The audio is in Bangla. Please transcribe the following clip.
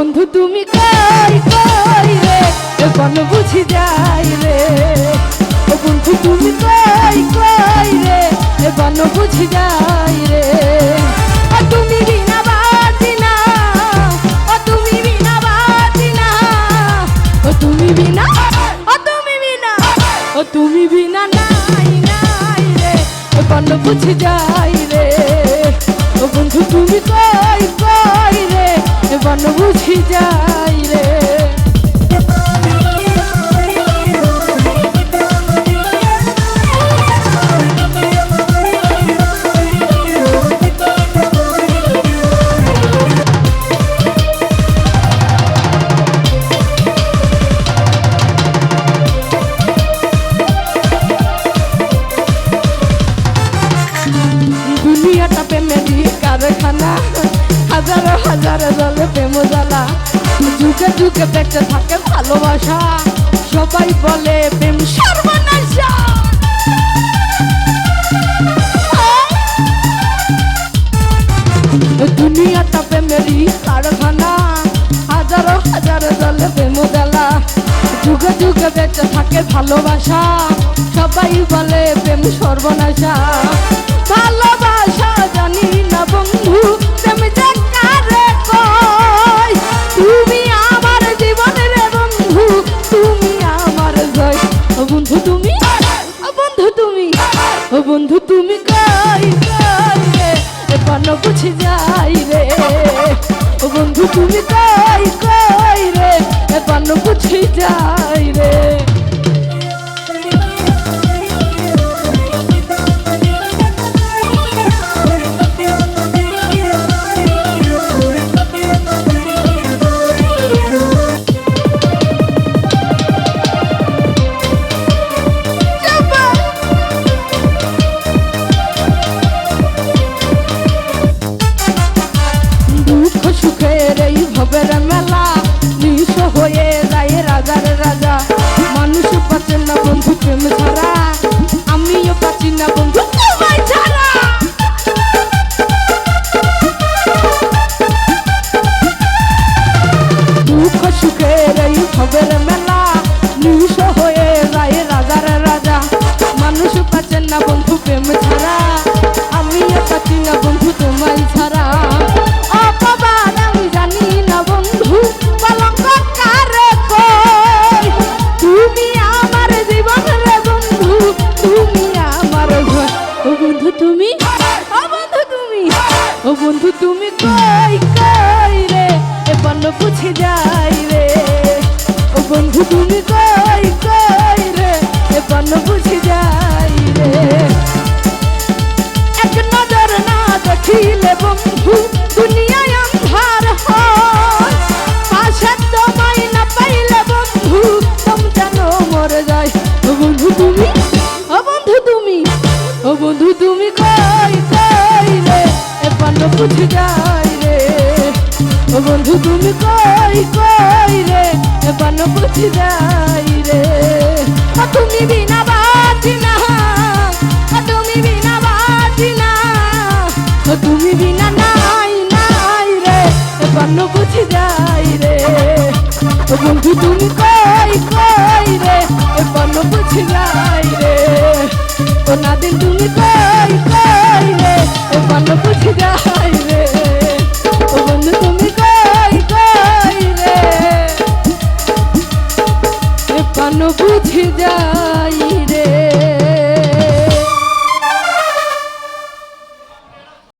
বন্ধু তুমি কই কই রে কোন বুঝি যাই রে ও বন্ধু তুমি কই কই রে কোন বুঝি যাই রে ও তুমি বিনা বাজি না ও তুমি বিনা বাজি না ও তুমি বিনা ও তুমি বিনা ও তুমি বিনা নাই নাই রে কোন বুঝি যাই রে ও বন্ধু তুমি কই কই রে কোন বুঝি যাই রে দুনিয়াটা প্রেমেরই কারখানা হাজার হাজার জলে প্রেম জ্বালা যুগে যুগে বেঁচে থাকে ভালোবাসা সবাই বলে প্রেম সর্বনাশা দুনিয়াটা প্রেমেরই কারখানা হাজার হাজার জলে প্রেম জ্বালা যুগে যুগে বেঁচে থাকে ভালোবাসা সবাই বলে প্রেম সর্বনাশা ভালোবাসা জানি না বন্ধু তুমি যে কারে কই তুমি আমার জীবনের বন্ধু তুমি আমার জয় ও বন্ধু তুমি ও বন্ধু তুমি ও বন্ধু তুমি কই কই রে কোন বুঝি যাই রে ও বন্ধু তুমি কই কই রে কোন বুঝি যাই রে ভবের মেলা নিঃস হয়ে যায় রাজার রাজা মানুষ পাচ্ছে না বন্ধু প্রেম ছাড়া আমিও পাচ্ছি না বন্ধু তোমায় ছাড়া দুঃখ সুখের এই ভবের মেলা নিঃস হয়ে যায় রাজার রাজা মানুষ পাচ্ছে না বন্ধু প্রেম ছাড়া আমিও পাচ্ছি না বন্ধু তোমায় ছাড়া তুমি ও বন্ধু তুমি কই কই রে কোন বুঝি যাই রে ও বন্ধু তুমি কই কই রে কোন বুঝি যাই রে এক নজর না দেখিলে বন্ধু দুনিয়ায় অন্ধার হয় পাশে তোমায় না পাইলে বন্ধু তুমি জানো মরে যায় ও বন্ধু তুমি ও বন্ধু তুমি ও বন্ধু তুমি কই কই রে কোন বুঝি যাই রে ও বন্ধু তুমি কই কই রে কোন বুঝি যাই রে ও তুমি বিনা বাজি না ও তুমি বিনা বাজি না ও তুমি বিনা নাই নাই রে কোন বুঝি যাই রে ও বন্ধু তুমি কই কই রে কোন বুঝি যাই রে ও নাদিন তুমি কই কই রে কোন বুঝি যাই রে ও বন্ধু তুমি কই কই রে কোন বুঝি যাই